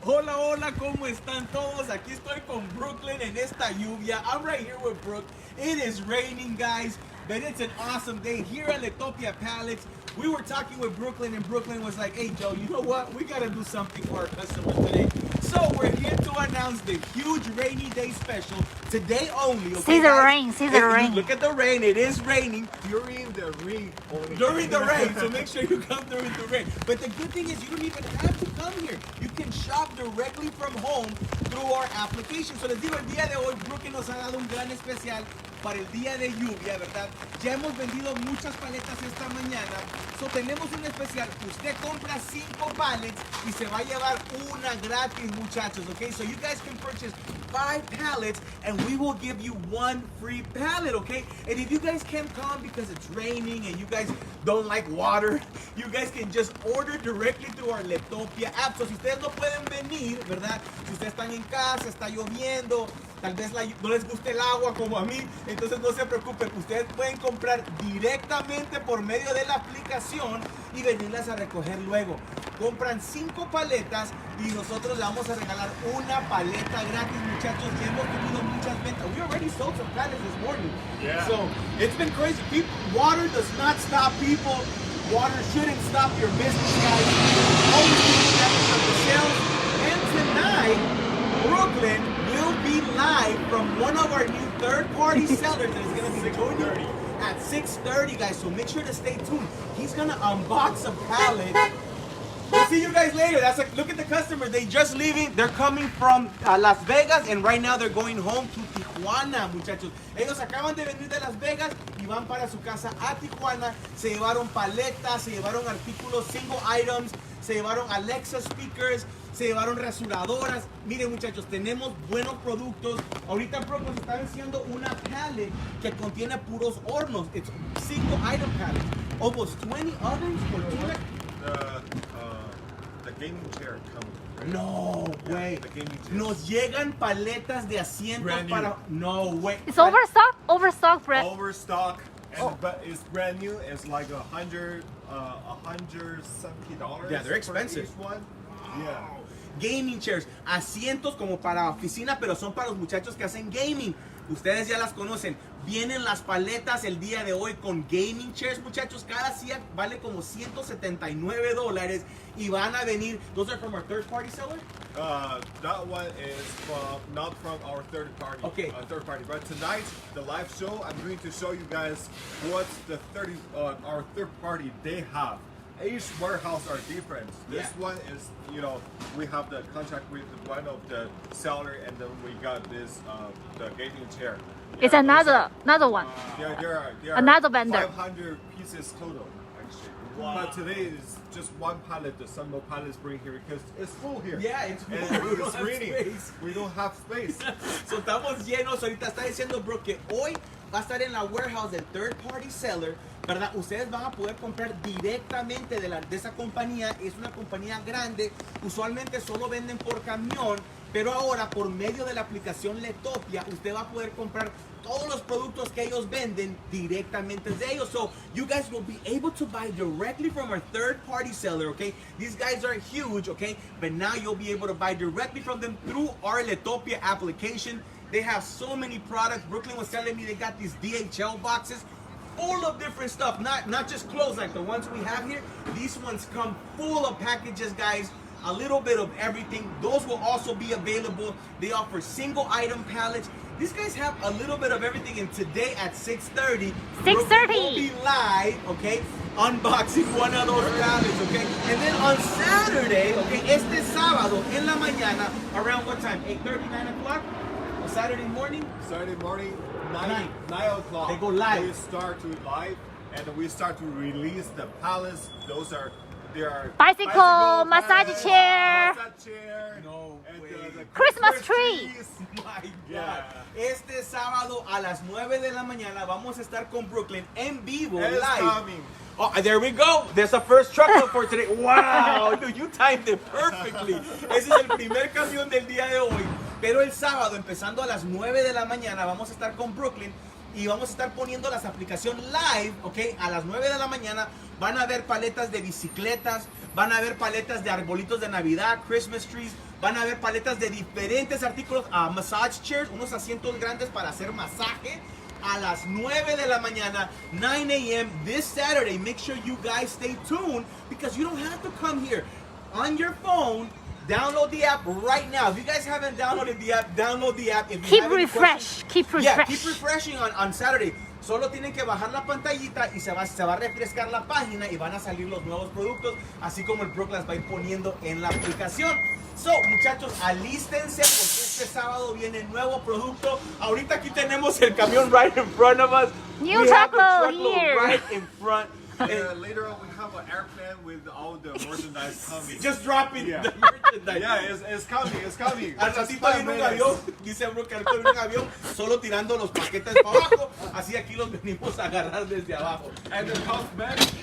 Hola, hola, ¿cómo están todos? Aquí estoy con Brooklyn en esta lluvia. I'm right here with Brooke. It is raining, guys, but it's an awesome day here at Lettopia Pallets. We were talking with Brooklyn, and Brooklyn was like, hey, Joe, you know what? We got to do something for our customers today. So we're here to announce the huge rainy day special. Today only, okay, See the guys? rain, see the rain. Look at the rain. It is raining. During the rain only. During the rain, so make sure you come during the rain. But the good thing is you don't even have to come here. You can shop directly from home through our application. So les digo, el día de hoy, Brooklyn nos ha dado un gran especial para el día de lluvia, ¿verdad? Ya hemos vendido muchas paletas esta mañana. So tenemos un especial. Usted compra 5 pallets y se va a llevar una gratis, muchachos, okay? So you guys can purchase 5 pallets and we will give you 1 free pallet, okay? And if you guys can't come because it's raining and you guys don't like water, you guys can just order directly through our Lettopia app. So si ustedes no pueden venir, ¿verdad? Si ustedes están en casa, está lloviendo, tal vez no les guste el agua como a mí, entonces no se preocupen, ustedes pueden comprar directamente por medio de la aplicación y venirlas a recoger luego. Compran 5 paletas y nosotros le vamos a regalar una paleta gratis, muchachos. Ya hemos tenido muchas ventas. We already sold some pallets this morning. Yeah. So it's been crazy. Water does not stop people. Water shouldn't stop your business, guys. Always keep checking for the sales. And tonight, Brooklyn will be live from one of our new third-party sellers that is going to be joining at 6:30, guys. So make sure to stay tuned. He's going to unbox a pallet. We'll see you guys later. That's like, look at the customers. They just leaving. They're coming from Las Vegas, and right now they're going home to Tijuana, muchachos. Ellos acaban de venir de Las Vegas y van para su casa a Tijuana. Se llevaron paletas, se llevaron artículos, single items, se llevaron Alexa speakers, se llevaron rasuradoras. Miren, muchachos, tenemos buenos productos. Ahorita Pro nos está enseñando una pallet que contiene puros hornos. It's single item pallet. Almost 20 ovens for 2. The gaming chair comes. Right? No way. The gaming chair. Nos llegan paletas de asientos Brand new. para. No way. It's overstock? Overstock, Brett. Overstock, and but it's brand new. It's like $170. Yeah, they're expensive. For each one. Yeah. Gaming chairs, asientos como para oficina, pero son para los muchachos que hacen gaming. Ustedes ya las conocen. Vienen las paletas el día de hoy con gaming chairs, muchachos. Cada silla vale como $179 y van a venir. Those are from our third party seller? That one is not from our third party. Okay. Third party. But tonight, the live show, I'm going to show you guys what our third party they have. Each warehouse are different. This one is, we have the contract with one of the seller, and then we got this the gaming chair. It's another one. There are Another vendor. 500 pieces total, actually. Wow. But today is just one pallet that some more pallets bring here because it's full here. Yeah, it's full. And We don't it's have raining. space. We don't have space. So estamos llenos. Ahorita está diciendo Brooke que hoy va a estar en la warehouse del third party seller, ¿verdad? Ustedes van a poder comprar directamente de esa compañía. Es una compañía grande. Usualmente solo venden por camión, pero ahora por medio de la aplicación Lettopia usted va a poder comprar todos los productos que ellos venden directamente de ellos. So you guys will be able to buy directly from our third party seller, okay? These guys are huge, okay? But now you'll be able to buy directly from them through our Lettopia application. They have so many products. Brooklyn was telling me they got these DHL boxes full of different stuff, not just clothes like the ones we have here. These ones come full of packages, guys. A little bit of everything. Those will also be available. They offer single item pallets. These guys have a little bit of everything. And today at 6:30, 6:30. we'll be live, okay, unboxing one of those pallets, okay. And then on Saturday, okay, este sábado en la mañana, around what time? 8:30, 9 o'clock? On Saturday morning? Saturday morning, 9 o'clock. They go live. We start to live, and we start to release the pallets. They are Bicycle, massage pallets, chair. massage chair, No and way. the Christmas tree. trees. My God. Yeah. Este sábado a las 9 de la mañana vamos a estar con Brooklyn en vivo, It's live. coming. Oh, there we go. There's a first truck for today. Wow, dude, you timed it perfectly. Ese es el primer camión del día de hoy. Pero el sábado, empezando a las 9 de la mañana, vamos a estar con Brooklyn y vamos a estar poniendo las aplicaciones live, ok, a las 9 de la mañana. Van a ver paletas de bicicletas, van a ver paletas de arbolitos de Navidad, Christmas trees, van a ver paletas de diferentes artículos, massage chairs, unos asientos grandes para hacer masaje. A las 9 de la mañana, 9 a.m. this Saturday. Make sure you guys stay tuned because you don't have to come here. On your phone, download the app right now. If you guys haven't downloaded the app, download the app. If you Keep have any refresh. questions- Keep Yeah, refresh. keep refreshing on Saturday. Solo tienen que bajar la pantallita y se va a refrescar la página y van a salir los nuevos productos, así como el Brook las va a ir poniendo en la aplicación. So, muchachos, alístense porque este sábado viene nuevo producto. Ahorita aquí tenemos el camión right in front of us. New We have the truckload truckload here. right in front. Later on, we have an airplane with all the merchandise coming. Just dropping Yeah. the merchandise. Yeah, it's coming, it's coming. Al Just ratito 5 viene un minutes. avión, dice Bro que ahorita viene un avión solo tirando los paquetes para abajo, así aquí los venimos a agarrar desde abajo. And the cosmetic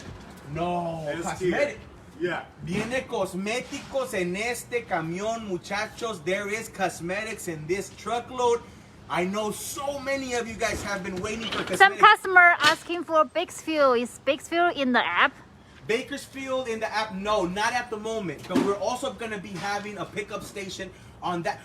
No, is cosmetic. here. Yeah. Viene cosméticos en este camión, muchachos. There is cosmetics in this truckload. I know so many of you guys have been waiting for Some cosmetics. customer asking for Bakersfield. Is Bakersfield in the app? Bakersfield in the app, no, not at the moment. But we're also going to be having a pickup station on that.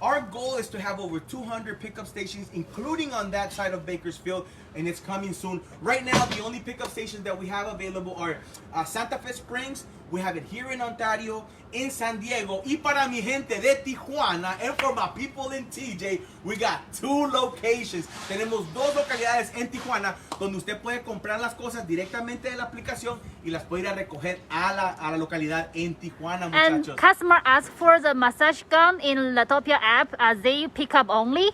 Our goal is to have over 200 pickup stations, including on that side of Bakersfield, and it's coming soon. Right now, the only pickup stations that we have available are Santa Fe Springs. We have it here in Ontario, in San Diego, y para mi gente de Tijuana, and for my people in TJ, we got 2 locations. Tenemos 2 localidades en Tijuana donde usted puede comprar las cosas directamente de la aplicación y las puede ir a recoger a la localidad en Tijuana, And muchachos. customer ask for the massage gun in Lettopia app. They pick up only.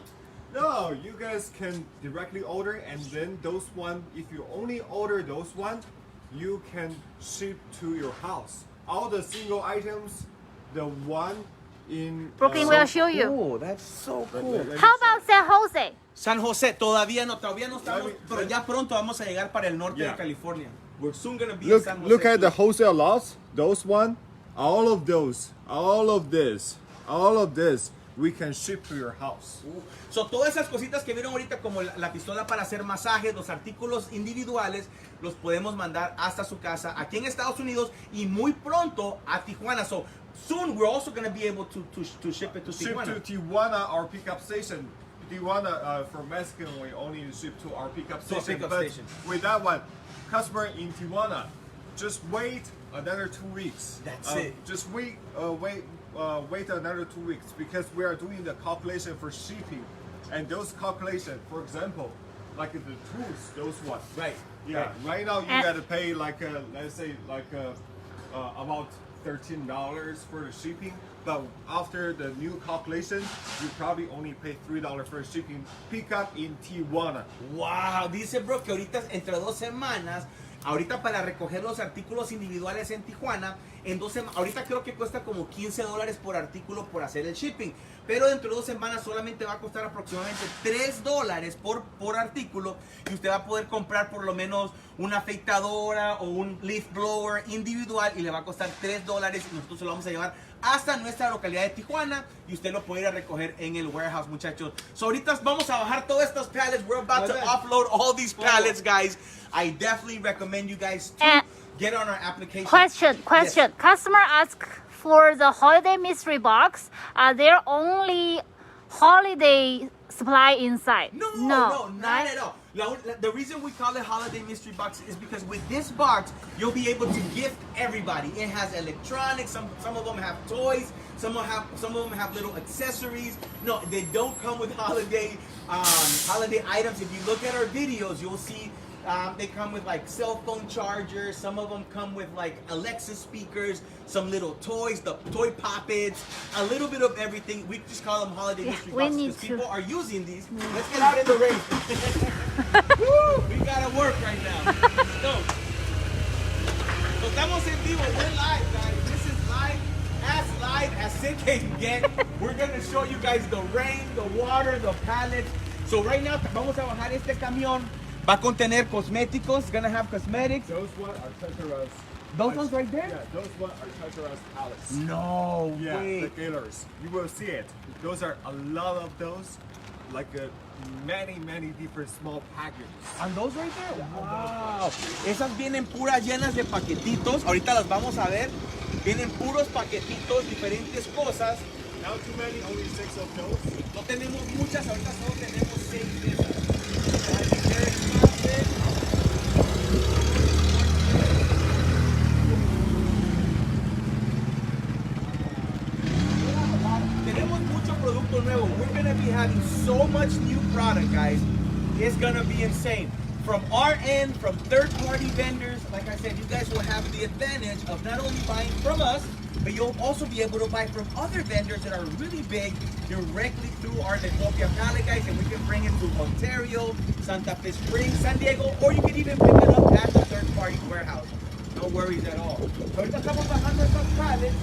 No, you guys can directly order, and then those one, if you only order those one, you can ship to your house. All the single items, the one in Brooklyn will show you. Cool, that's so cool. let me How show about San Jose? San José, todavía no estamos, Let me- pero ya pronto vamos a llegar para el norte Yeah. de California. We're soon gonna be in Look, San Jose. look at the wholesale lots. Those one, all of those, all of this, we can ship to your house. So, todas esas cositas que vieron ahorita, como la pistola para hacer masajes, los artículos individuales, los podemos mandar hasta su casa aquí en Estados Unidos y muy pronto a Tijuana. So, soon we're also going to be able to ship it to Ship Tijuana. to Tijuana, our pickup station. Tijuana, for Mexican, we only ship to our pickup To our station. pickup but station. with that one, customer in Tijuana, just wait another 2 weeks. That's it. Just wait another 2 weeks because we are doing the calculation for shipping, and those calculations, for example, like the tools, those ones. Right. Yeah. Right now you And- gotta pay like let's say like about $13 for the shipping. But after the new calculation, you probably only pay $3 for shipping. Pickup in Tijuana. Wow, dice Bro que ahorita entre 2 semanas, ahorita para recoger los artículos individuales en Tijuana, en 2 semanas, ahorita creo que cuesta como $15 por artículo por hacer el shipping, pero dentro de 2 semanas solamente va a costar aproximadamente $3 por artículo y usted va a poder comprar por lo menos una afeitadora o un leaf blower individual y le va a costar $3 y nosotros se lo vamos a llevar hasta nuestra localidad de Tijuana y usted lo puede ir a recoger en el warehouse, muchachos. So ahorita vamos a bajar todas estas pallets. We're about to offload all these pallets, guys. I definitely recommend you guys to And- get on our application. Question. Yes. Customer ask for the holiday mystery box. Are there only holiday supply inside? No, not right? at all. The reason we call it holiday mystery box is because with this box, you'll be able to gift everybody. It has electronics. Some of them have toys. Some of them have little accessories. No, they don't come with holiday items. If you look at our videos, you'll see they come with like cell phone chargers. Some of them come with like Alexa speakers, some little toys, the toy poppets, a little bit of everything. We just call them holiday mystery we boxes need because to- people are using these. Let's get out in the rain. Woo, we gotta work right now. So estamos en vivo. We're live, guys. This is live as it can get. We're gonna show you guys the rain, the water, the pallets. So right now vamos a bajar este camión. Va a contener cosméticos. It's gonna have cosmetics. Those ones are Tetras. Those ones right there? Yeah, those ones are Tetras pallets. No Yeah, way. the gailers. You will see it. Those are a lot of those. like many different small packages. And those right there? Wow. Esas vienen puras llenas de paquetitos. Ahorita las vamos a ver. Vienen puros paquetitos, diferentes cosas. Not too many, only 6 of those. No tenemos muchas, ahorita solo tenemos 6 de esas. Tenemos mucho producto nuevo. We're going to be having so much new product, guys. It's going to be insane. From our end, from third-party vendors, like I said, you guys will have the advantage of not only buying from us, but you'll also be able to buy from other vendors that are really big directly through our Lettopia pallet, guys, and we can bring it to Ontario, Santa Fe Springs, San Diego, or you can even pick it up at the third-party warehouse. No worries at all. Ahorita estamos bajando esas pallets.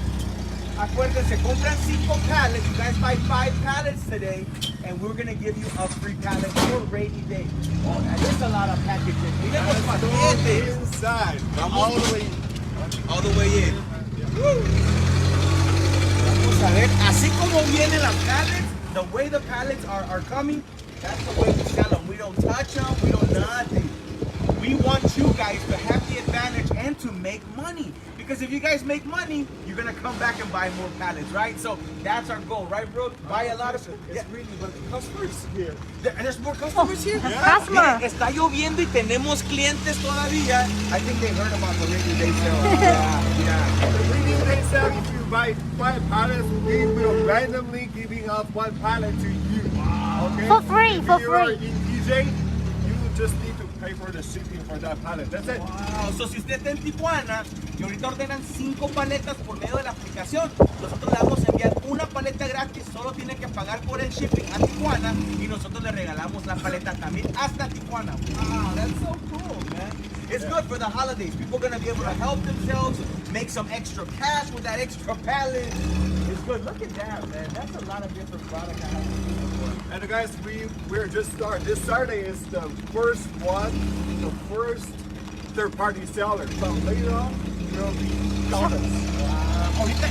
Acuérdense, compran 5 pallets. You guys buy 5 pallets today, and we're gonna give you a free pallet for a rainy day. Oh, that is a lot of packages. Miren los paquetes. Inside, All the way in. Vamos a ver, así como vienen las pallets, the way the pallets are coming, that's the way we sell them. We don't touch them, we don't nothing. We want you guys to have the advantage and to make money. Because if you guys make money, you're gonna come back and buy more pallets, right? So that's our goal, right, bro? Buy a lot of it's really, but the customers here. And there's more customers here? Customer. Miren, está lloviendo y tenemos clientes todavía. I think they heard about the rainy day sale. Yeah. The rainy day sale, if you buy 5 pallets, we will randomly giving out 1 pallet to you. Wow. Okay? For free, If for you are free. in EJ, you just need to pay for the shipping for that pallet. That's it. Wow. So si usted está en Tijuana y ahorita ordenan 5 paletas por medio de la aplicación, nosotros le vamos a enviar una paleta gratis, solo tiene que pagar por el shipping a Tijuana y nosotros le regalamos la paleta también hasta Tijuana. Wow, that's so cool, man. It's good for the holidays. People are going to be able to help themselves, make some extra cash with that extra pallet. It's good. Look at that, man. That's a lot of different products I have to do for. And guys, we're just starting. This Saturday is the first one, the first third-party seller. So later on, will be dozens. Ahorita,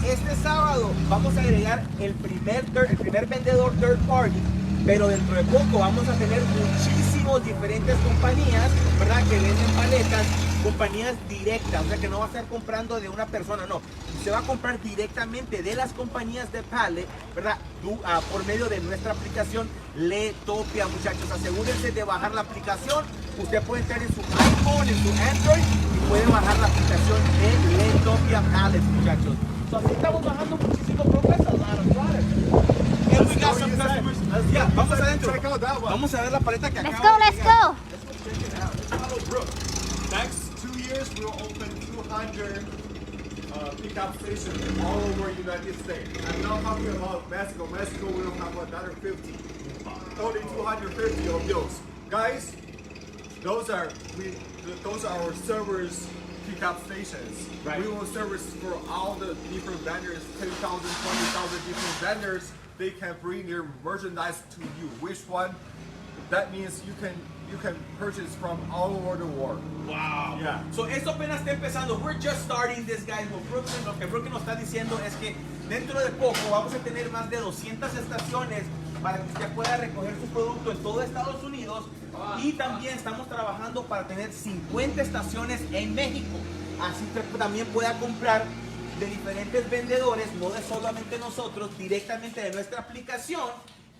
este sábado vamos a agregar el primer vendedor third party, pero dentro de poco vamos a tener muchísimos diferentes compañías, ¿verdad? Que venden paletas, compañías directas, o sea que no va a estar comprando de una persona, no. Se va a comprar directamente de las compañías de pallet, ¿verdad? Por medio de nuestra aplicación Lettopia, muchachos. Asegúrense de bajar la aplicación. Usted puede estar en su iPhone, en su Android y puede bajar la aplicación de Lettopia Pallets, muchachos. So, así estamos bajando muchísimo progreso, a lot of products. And we got some customers. Yeah, vamos adentro. Check out that one. Vamos a ver la paleta que Let's acaba go, de let's llegar. go. Let's go check it out. Let's follow Brooke. Next 2 years, we'll open 200 pickup stations all over United States. I'm not talking about Mexico. Mexico will have another 50. Only 250 of those. Guys, those are our servers pickup stations. Right. We will service for all the different vendors, 10,000, 20,000 different vendors. They can bring their merchandise to you. Which one? That means you can purchase from all over the world. Wow. Yeah. So esto apenas está empezando. We're just starting this, guys. Lo que Brooklyn nos está diciendo es que dentro de poco vamos a tener más de 200 estaciones para que usted pueda recoger su producto en todo Estados Unidos. Y también estamos trabajando para tener 50 estaciones en México. Así que también pueda comprar de diferentes vendedores, no de solamente nosotros, directamente de nuestra aplicación.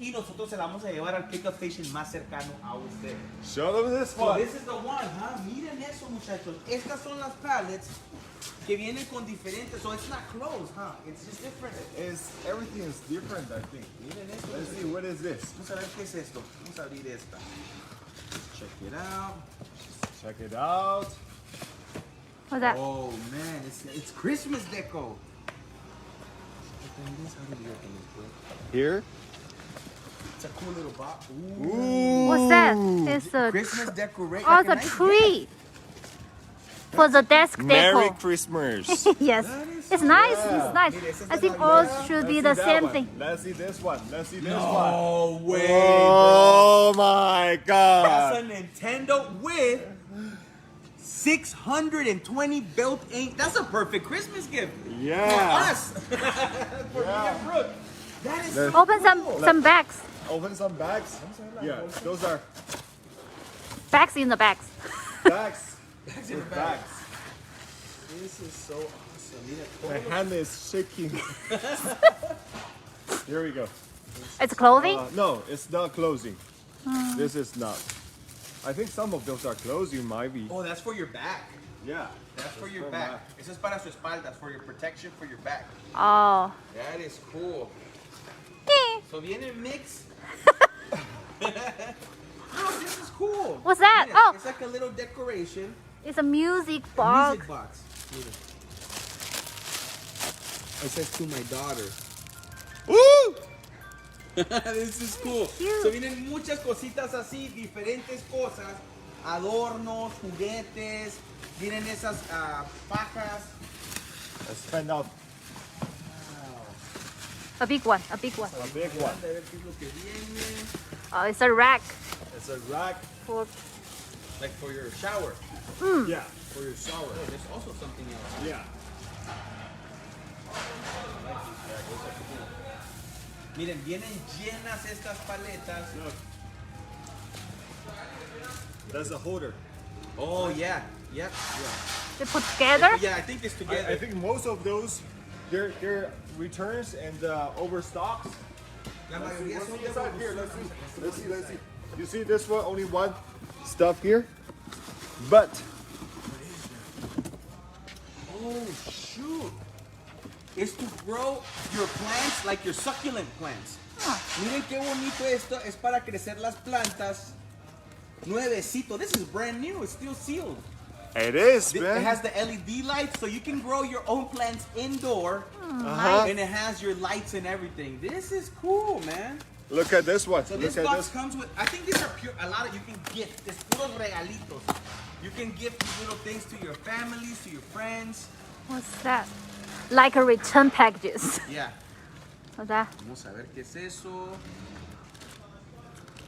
Y nosotros se la vamos a llevar al pickup station más cercano a usted. Show them this So one. this is the one, huh? Miren eso, muchachos. Estas son las pallets que vienen con diferentes. So it's not closed, huh? It's just different. Everything is different, I think. Miren eso. Let's see, what is this? Vamos a ver qué es esto. Vamos a abrir esta. Check it out. Check it out. What's that? Oh man, it's Christmas deco. Here. It's a cool little box. What's that? It's a Christmas decoration. oh, the tree for the desk Merry deco. Christmas. Yes, it's nice. It's nice. I think all should be the same thing. Let's see this one. Let's see this one. No way. Oh my God. That's a Nintendo with 620 built-in. That's a perfect Christmas gift. Yeah. For us. For me and Brooke. That is so Open cool. some bags. open some bags. Yeah, those are Bags in the bags. bags. Bags in with the bags. bags. This is so awesome. Mira, My hand is shaking. Here we go. It's clothing? No, it's not closing. This is not. I think some of those are closing, might be. oh, that's for your back. Yeah. That's for your back. Eso es para su espalda. That's for your protection for your back. Oh. That is cool. So viene mix. Oh, this is cool. What's that? Mira, Oh. it's like a little decoration. It's a music A box. music box. Mira. It says to my daughter. Woo! This is cool. Cute. So vienen muchas cositas así, diferentes cosas, adornos, juguetes, vienen esas pajas. Let's find out A big one, a big one. a big one. A ver qué es lo que viene. Oh, it's a rack It's a rack. for. Like for your shower. Yeah. For your shower. Oh, there's also something else. Yeah. Miren, vienen llenas estas paletas. Look. That's a holder. Oh yeah, yep. They put together? Yeah, I think it's together. I think most of those, they're returns and overstocks. La Let's see, mayoría what's son de inside here? evolución. Let's see. You see this one? Only one stuff here. But Oh shoot! It's to grow your plants like your succulent plants. Miren qué bonito esto. Es para crecer las plantas. Nuevecito. This is brand new. It's still sealed. it is, It man. has the LED lights, so you can grow your own plants indoor. Uh-huh. And it has your lights and everything. This is cool, man. Look at this one. So Look this at box this. comes with, I think these are pure, a lot of, you can gift. It's puros regalitos. You can gift these little things to your families, to your friends. What's that? Like a return packages. Yeah. What's that? Vamos a ver qué es eso.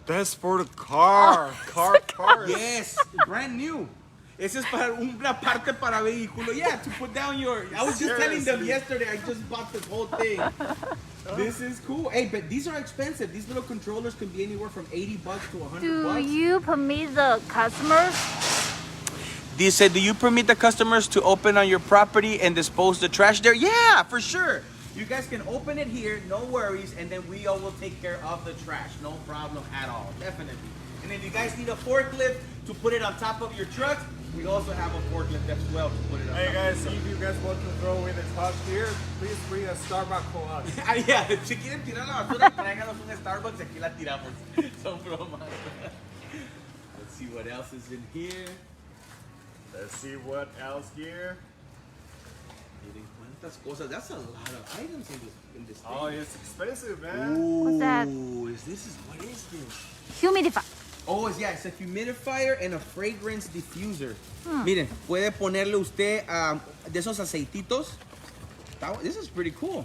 That's for the car. Car. Yes, brand new. Ese es para una parte para vehículo. Yeah, to put down your. I was just telling them Seriously. yesterday. I just bought this whole thing. This is cool. Hey, but these are expensive. These little controllers can be anywhere from $80 to $100. Do you permit the customers? Dice, do you permit the customers to open on your property and dispose the trash there? Yeah, for sure. You guys can open it here, no worries, and then we all will take care of the trash. No problem at all, definitely. And if you guys need a forklift to put it on top of your truck, we also have a forklift as well to put it on Hey top guys, of if you guys want to throw in a trash here, please bring a Starbucks for us. Ah, yeah, si quieren tirar la basura, tráiganos un Starbucks y aquí la tiramos. Son bromas. Let's see what else is in here. Let's see what else here. Miren cuántas cosas. That's a lot of items in this thing. Oh, it's expensive, man. What's that? Ooh, what is this? Humidifier. Oh, it's a humidifier and a fragrance diffuser. Miren, puede ponerle usted de esos aceititos. This is pretty cool.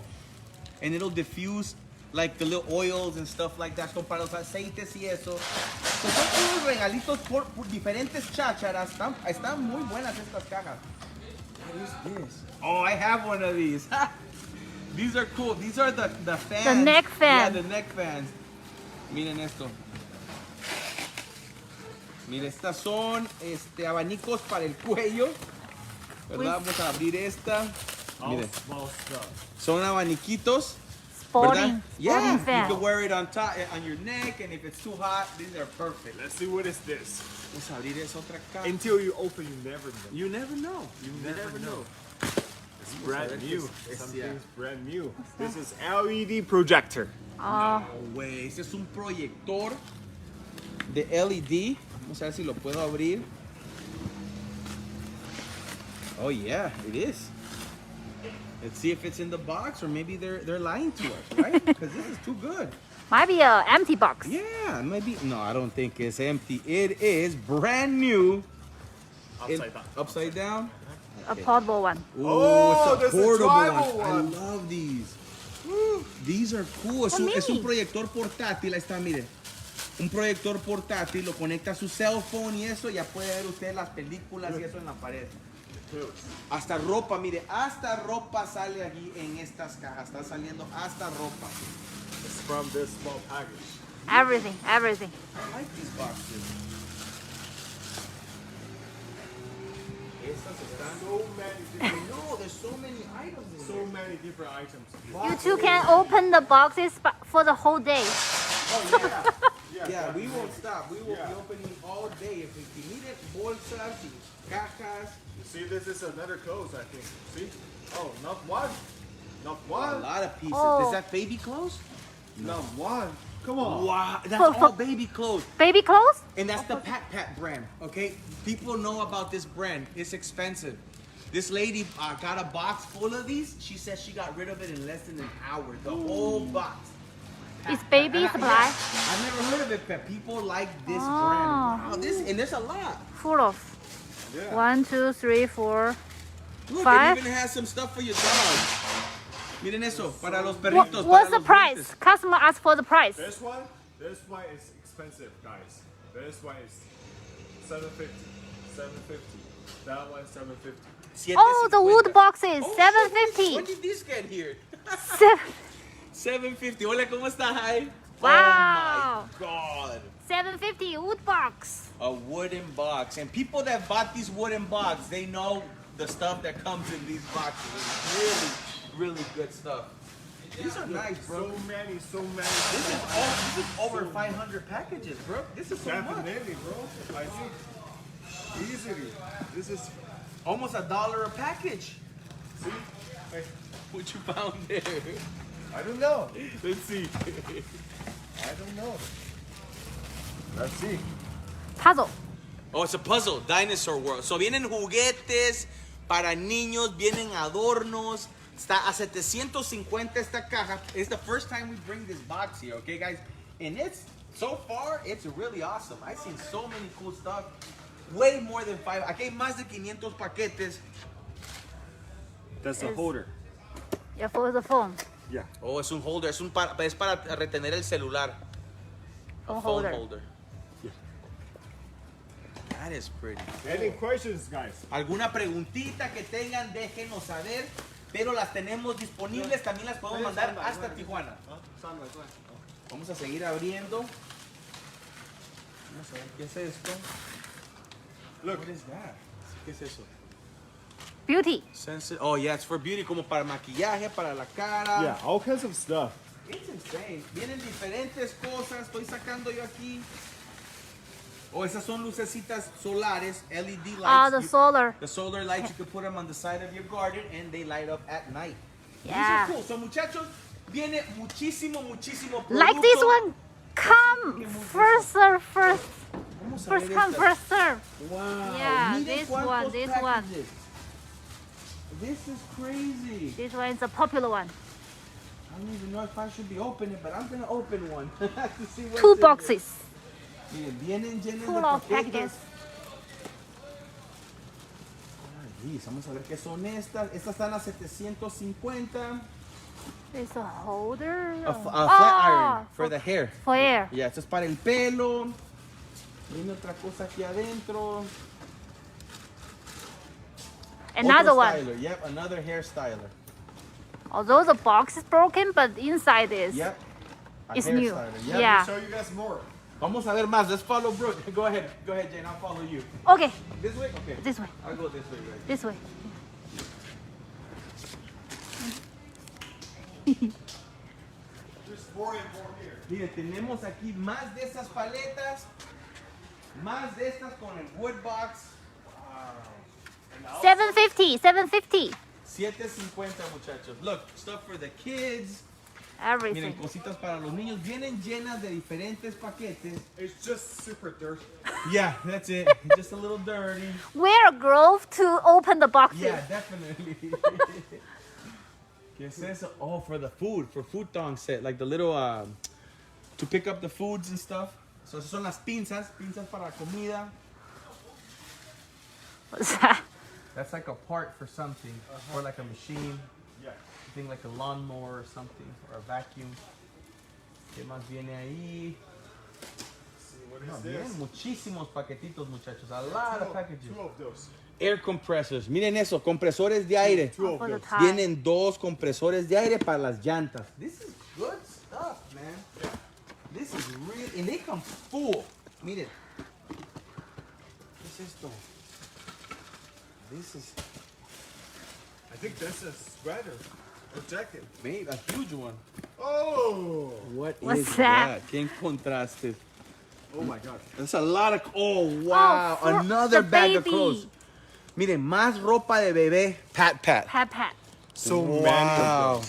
And it'll diffuse like the little oils and stuff like that. Son para los aceites y eso. So son unos regalitos por diferentes chácharas. Están muy buenas estas cajas. What is this? Oh, I have one of these. These are cool. These are the fans. The neck fan. Yeah, the neck fans. Miren esto. Mira, estas son abanicos para el cuello. ¿Verdad? Vamos a abrir esta. Miren, Small stuff. son abaniquitos. Sporting, ¿Verdad? Yeah, sporting you fan. can wear it on top, on your neck, and if it's too hot, these are perfect. Let's see what is this. Vamos a abrir esa otra caja. Until you open, you never know. You never know. You never know. It's ver brand qué new. es- Something's brand new. This is LED projector. Oh, No, güey, este es un proyector de LED. Vamos a ver si lo puedo abrir. Oh yeah, it is. Let's see if it's in the box, or maybe they're lying to us, right? Because this is too good. might be a empty box. Yeah, maybe. No, I don't think it's empty. It is brand new. Upside down. Upside down. A portable one. Ooh, Oh, it's there's a a portable tribal one. one. I love these. These are cool. Oh, Es un mini. proyector portátil. Ahí está, mire. Un proyector portátil, lo conecta a su cell phone y eso, ya puede ver usted las películas y eso en la pared. Hasta ropa, mire, hasta ropa sale aquí en estas cajas. Está saliendo hasta ropa. It's from this small package. Everything. I like these boxes. No, there's so many items in So many different items. You two can open the boxes for the whole day. Oh yeah. Yeah, we won't stop. We will be opening all day. If you need it, bolsas, y cajas. You see, this is another clothes, I think. See? Oh, not one. Not A one. lot of pieces. Oh. Is that baby clothes? Not one. Come on. Wow, that's For- all baby clothes. Baby clothes? And that's the Pat Pat brand, okay? People know about this brand. It's expensive. This lady got a box full of these. She says she got rid of it in less than an hour. The whole box. It's baby And supply. I've never heard of it, but people like this Oh. brand. Wow, and there's a lot. Full of. Yeah. 1, 2, 3, 4. Look, 5. it even has some stuff for your dog. Miren eso, para los perritos. What's para the los price? dientes. Customer asked for the price. This one is expensive, guys. This one is $7.50. $7.50. That one $7.50. Oh, the wood boxes. Oh, $7.50. When did these get here? Seven- $7.50. Hola, ¿cómo estás? Hi. Wow. Oh my God. $7.50 wood box. A wooden box. And people that bought these wooden boxes, they know the stuff that comes in these boxes. It's really, really good stuff. These are nice, bro. So many. This is over 500 packages, bro. This is so much. Definitely, bro. I think easily. This is Almost $1 a package. see. Hey, What you found there? I don't know. Let's see. I don't know. Let's see. Puzzle. Oh, it's a puzzle. Dinosaur World. So vienen juguetes para niños, vienen adornos. Está a 750 esta caja. It's the first time we bring this box here, okay, guys? And so far, it's really awesome. I've seen so many cool stuff. Way more than 5. Aquí hay más de 500 paquetes. That's the holder. Yeah, for the phone. Yeah. Oh, es un holder. Es para retener el celular. Phone Phone holder. holder. That is pretty. Any questions, guys? Alguna preguntita que tengan, déjenos saber. Pero las tenemos disponibles. También las podemos mandar hasta Tijuana. Vamos a seguir abriendo. Vamos a ver qué es esto. Look. What is that? ¿Qué es eso? Beauty. Oh, yeah, it's for beauty, como para maquillaje, para la cara. Yeah, all kinds of stuff. It's insane. Vienen diferentes cosas. Estoy sacando yo aquí. Oh, esas son lucecitas solares, LED lights. Ah, the solar. The solar lights, you can put them on the side of your garden and they light up at night. Yeah. These are cool. So, muchachos, viene muchísimo producto. Like this one. Come first serve first. Vamos a First ver come, esta. first serve. Wow. Yeah, Miren this cuántos one, this one. packages. This is crazy. This one is a popular one. I don't even know if I should be opening, but I'm gonna open one to see what's 2 in boxes. there. Miren, vienen llenos Full de of paquetes. packages. Ay, vamos a ver qué son estas. Estas están a 750. It's a holder. A flat iron for the hair. For hair. Ya, esto es para el pelo. Viene otra cosa aquí adentro. Another Otro one. styler. Yep, another hair styler. Although the box is broken, but inside is. Yep. a It's hair new. styler. Yep. Yeah. Show you guys more. Vamos a ver más. Let's follow Brooke. Go ahead, Jane. I'll follow you. Okay, This way? Okay. this way. I'll go this way, right? This way. There's more and more here. Mire, tenemos aquí más de estas paletas. Más de estas con el wood box. $7.50. $7.50. $7.50, muchachos. Look, stuff for the kids. Miren, Everything. cositas para los niños. Vienen llenas de diferentes paquetes. It's just super dirty. Yeah, that's it. Just a little dirty. Wear a glove to open the boxes. Yeah, definitely. ¿Qué es eso? Oh, for the food, for food thong set, like the little, to pick up the foods and stuff. So, esas son las pinzas para comida. What's that? That's like a part for something, or like a machine. Yeah. I think like a lawnmower or something, or a vacuum. ¿Qué más viene ahí? See, what No, is vienen this? muchísimos paquetitos, muchachos. A lot of packages. Two of those. Air compressors. Miren eso, compresores de aire. Two of For the those. top. Vienen 2 compresores de aire para las llantas. This is good stuff, man. This is real, and they come full. Miren. ¿Qué es esto? This is I think that's a sweater or jacket. maybe a huge one. Oh! What What's is that? ¿Qué contraste? Oh my god. That's a lot of. Oh wow! for Another the bag of baby. clothes. Miren, más ropa de bebé. Pat. Pat. So Wow. many of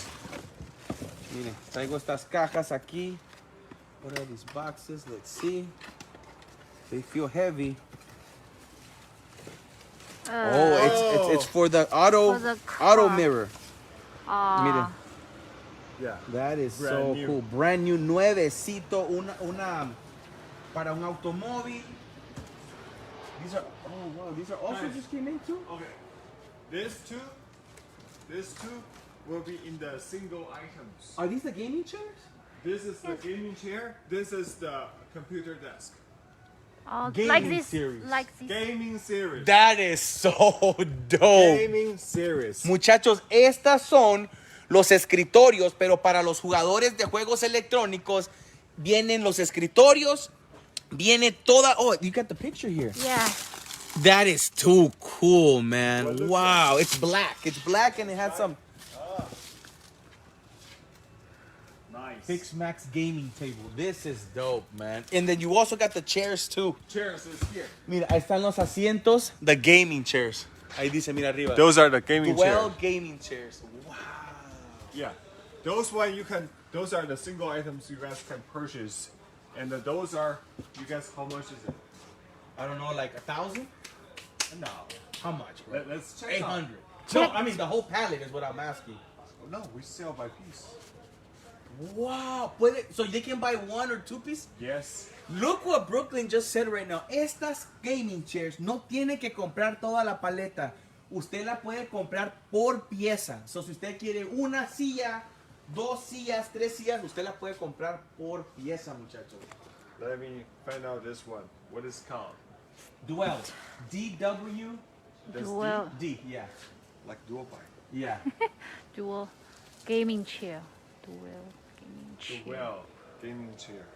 them. Miren, traigo estas cajas aquí. What are these boxes? Let's see. They feel heavy. Oh, it's for the For the auto car. mirror. Miren, Yeah. that is Brand so new. cool. Brand new, nuevecito, una para un automóvil. These are these are also Nice. just came in too. Okay. These two will be in the single items. Are these the gaming chairs? This is the gaming chair. This is the computer desk. Oh, Gaming like this, series. like this. Gaming series. That is so dope. Gaming series. Muchachos, estas son los escritorios, pero para los jugadores de juegos electrónicos vienen los escritorios, viene toda. Oh, you got the picture here. Yeah. That is too cool, man. What looks Wow, it's black. It's black and it has some Nice. Fix Max gaming table. This is dope, man. And then you also got the chairs too. Chairs is here. Mira, ahí están los asientos, the gaming chairs. Ahí dice, mira arriba. Those are the gaming 12 chairs. gaming chairs. Wow. Yeah. Those one you can. Those are the single items you guys can purchase, and those are. You guys, how much is it? I don't know, like 1,000? No. How much, bro? Let's check. out. 800. No, I mean the whole pallet is what I'm asking. No, we sell by piece. Wow. So they can buy 1 or 2 pieces? Yes. Look what Brooklyn just said right now. Estas gaming chairs no tiene que comprar toda la paleta. Usted la puede comprar por pieza. So si usted quiere una silla, 2 sillas, 3 sillas, usted la puede comprar por pieza, muchachos. Let me find out this one. What is it called? Duel. DW. That's Dual. D, yeah. like dual bike. Yeah. Dual gaming chair. Dual gaming chair. Well, gaming chair.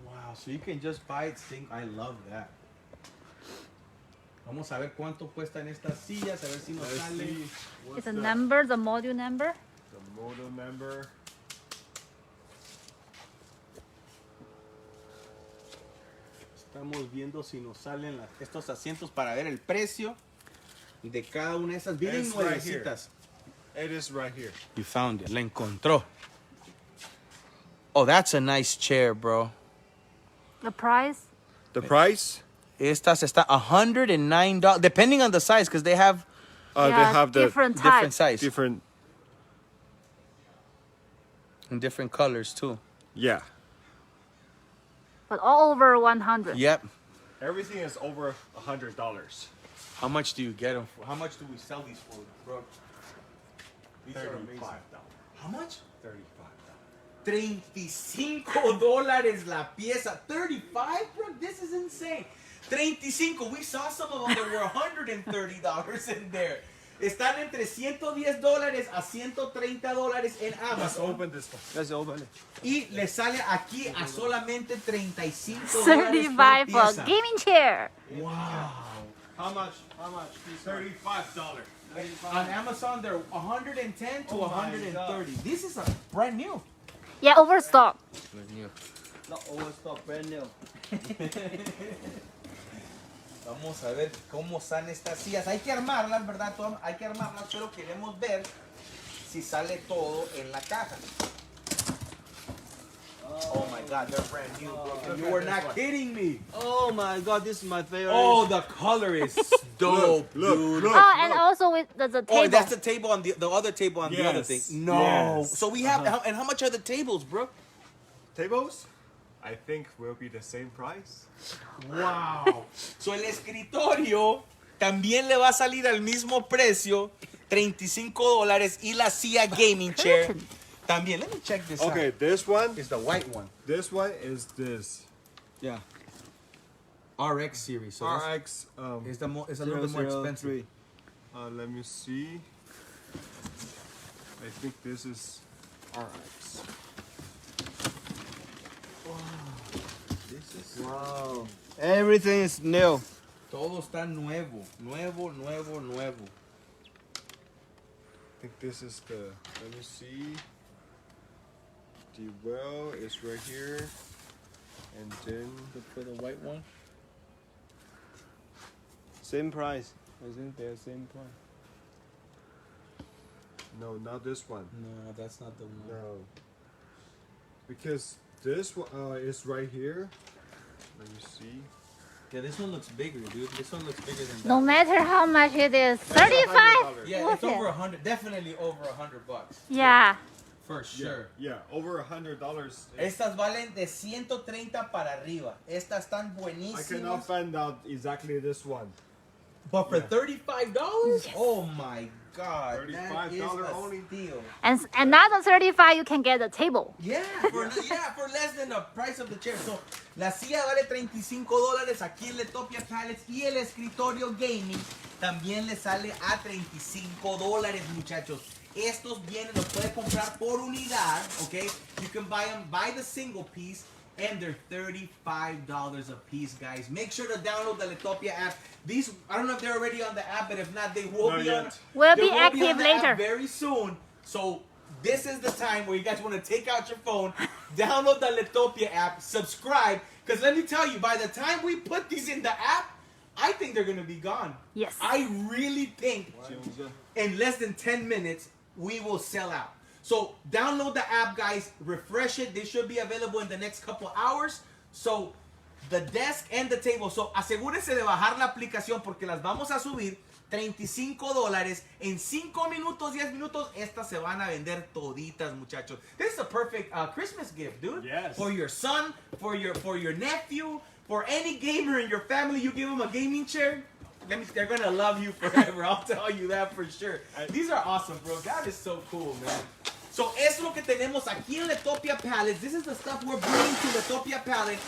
Wow, so you can just buy it. I love that. Vamos a ver cuánto cuestan estas sillas, a ver si nos Let's sale. see. What's It's a the number, the module number. model number? Estamos viendo si nos salen estos asientos para ver el precio de cada una de esas. Vienen It's right nuevecitas. It is right here. You found it. La encontró. Oh, that's a nice chair, bro. The price? The price? Estas está $109, depending on the size, because they have They Yeah, have the different different types. size different. and different colors too. Yeah. But all over 100. Yep. Everything is over $100. How much do you get them for? How much do we sell these for, bro? These are amazing. $35. How much? $35. $35 la pieza. 35, bro? This is insane. 35. We saw some of them that were $130 in there. Están entre $110 a $130 en Let's Amazon. open this one. Let's open it. Y le sale aquí a solamente $35 35 por for pieza. gaming chair. Wow. How much? $35. On Amazon, they're $110 to Oh my $130. God. This is a brand new. Yeah, overstock. Not overstock, brand new. Vamos a ver cómo están estas sillas. Hay que armarlas, ¿verdad, Tom? Hay que armarlas, pero queremos ver si sale todo en la caja. Oh my God, they're brand new, bro. You were not kidding me. Oh my God, this is my favorite. Oh, the color is dope, dude. Look. Oh, and also with the table. Oh, that's the table on the other table on the other thing. Yes, No. yes. So we have, and how much are the tables, bro? Tables? I think will be the same price. Wow. So el escritorio también le va a salir al mismo precio, $35, y la silla gaming chair Curtain. también. Let me check this Okay, out. this one. It's the white one. This one is this. Yeah. RX series. So that's- RX. it's a little bit more expensive. 003. Let me see. I think this is RX. Wow. Everything is new. Todo está nuevo. Nuevo, nuevo, nuevo. I think this is the, let me see. The well is right here. And then Look for the white one. Same price. I think they're same price. no, not this one. No, that's not the one. No. Because this one is right here. Let me see. Yeah, this one looks bigger, dude. This one looks bigger than that. No matter how much it is, 35. Yeah, it's Worth over it. 100. Definitely over $100. Yeah. For sure. Yeah, over $100. Estas valen de 130 para arriba. Estas están I buenísimas. cannot find out exactly this one. But for Yeah. $35? Oh my God. That is $35 a only? steal. And another 35, you can get a table. Yeah, for less than the price of the chair. So, la silla vale $35. Aquí el Lettopia Pallets y el escritorio gaming también le sale a $35, muchachos. Estos vienen, los puede comprar por unidad, okay? You can buy them by the single piece, and they're $35 a piece, guys. Make sure to download the Lettopia app. These, I don't know if they're already on the app, but if not, they will Not be yet. on. Will they be will active on the app later. very soon. So this is the time where you guys want to take out your phone, download the Lettopia app, subscribe, because let me tell you, by the time we put these in the app, I think they're gonna be gone. Yes. I really think in less than 10 minutes, we will sell out. So download the app, guys, refresh it. They should be available in the next couple hours. So the desk and the table. So asegúrese de bajar la aplicación porque las vamos a subir $35. En 5 minutos, 10 minutos, estas se van a vender toditas, muchachos. This is a perfect Christmas gift, dude. Yes. For your son, for your nephew, for any gamer in your family, you give them a gaming chair. They're gonna love you forever. I'll tell you that for sure. These are awesome, bro. That is so cool, man. So es lo que tenemos aquí en Lettopia Pallets. This is the stuff we're bringing to Lettopia Pallets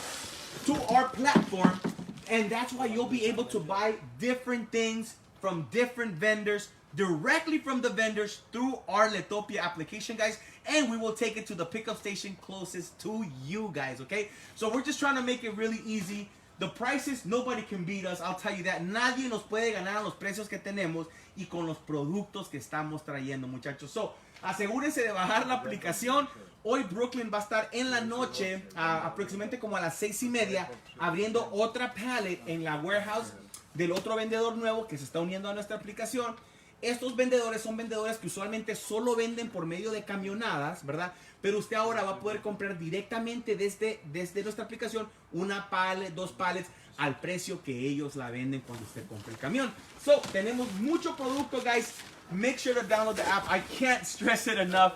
to our platform, and that's why you'll be able to buy different things from different vendors directly from the vendors through our Lettopia application, guys, and we will take it to the pickup station closest to you guys, okay? So we're just trying to make it really easy. The prices, nobody can beat us, I'll tell you that. Nadie nos puede ganar a los precios que tenemos y con los productos que estamos trayendo, muchachos. So, asegúrense de bajar la aplicación. Hoy Brooklyn va a estar en la noche, aproximadamente como a las 6:30, abriendo otra pallet en la warehouse del otro vendedor nuevo que se está uniendo a nuestra aplicación. Estos vendedores son vendedores que usualmente solo venden por medio de camionadas, ¿verdad? Pero usted ahora va a poder comprar directamente desde nuestra aplicación una pallet, 2 pallets al precio que ellos la venden cuando usted compra el camión. So, tenemos mucho producto, guys. Make sure to download the app. I can't stress it enough.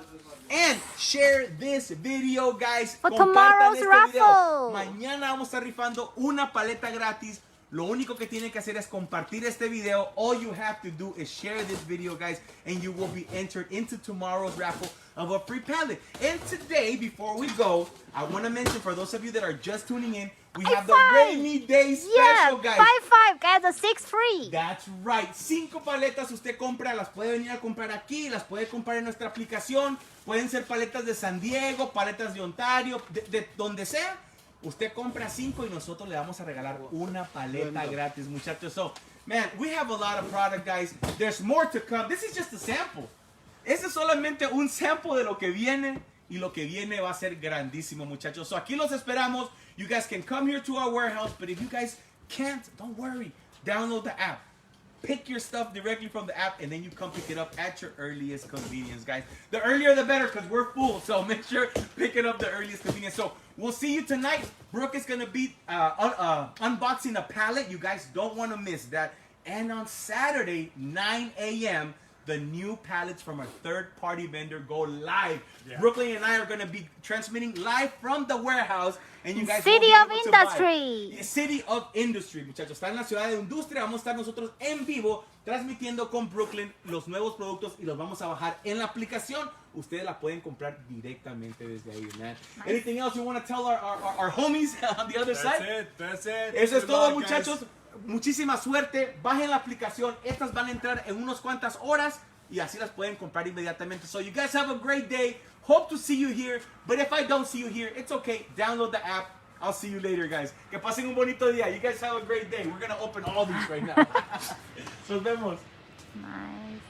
And share this video, guys. For Compartan tomorrow's este raffle. video. Mañana vamos a estar rifando una paleta gratis. Lo único que tienen que hacer es compartir este video. All you have to do is share this video, guys, and you will be entered into tomorrow's raffle of a free pallet. And today, before we go, I want to mention for those of you that are just tuning in, we have the Rainy Day special, guys. 5 get the 6 free. That's right. 5 paletas usted compra, las puede venir a comprar aquí, las puede comprar en nuestra aplicación. Pueden ser paletas de San Diego, paletas de Ontario, de donde sea. Usted compra 5 y nosotros le vamos a regalar una paleta gratis, muchachos. So, man, we have a lot of product, guys. There's more to come. This is just a sample. Este es solamente un sample de lo que viene. Y lo que viene va a ser grandísimo, muchachos. So, aquí los esperamos. You guys can come here to our warehouse. But if you guys can't, don't worry. Download the app. Pick your stuff directly from the app, and then you come pick it up at your earliest convenience, guys. The earlier the better, because we're full. So make sure pick it up the earliest convenience. So we'll see you tonight. Brooke is going to be unboxing a pallet. You guys don't want to miss that. And on Saturday, 9 a.m., the new pallets from our third-party vendor go live. Yeah. Brooklyn and I are going to be transmitting live from the warehouse. And you guys City will of be able to Industry. buy. City of Industry, muchachos. Está en la ciudad de Industria. Vamos a estar nosotros en vivo transmitiendo con Brooklyn los nuevos productos y los vamos a bajar en la aplicación. Ustedes la pueden comprar directamente desde ahí, man. Nice. Anything else you want to tell our homies on the other side? That's it. Eso es todo, luck, muchachos. Guys. Muchísima suerte. Bajen la aplicación. Estas van a entrar en unas cuantas horas. y así las pueden comprar inmediatamente. So you guys have a great day. Hope to see you here. But if I don't see you here, it's okay. Download the app. I'll see you later, guys. Que pasen un bonito día. You guys have a great day. We're going to open all these right now. Nos vemos. Nice.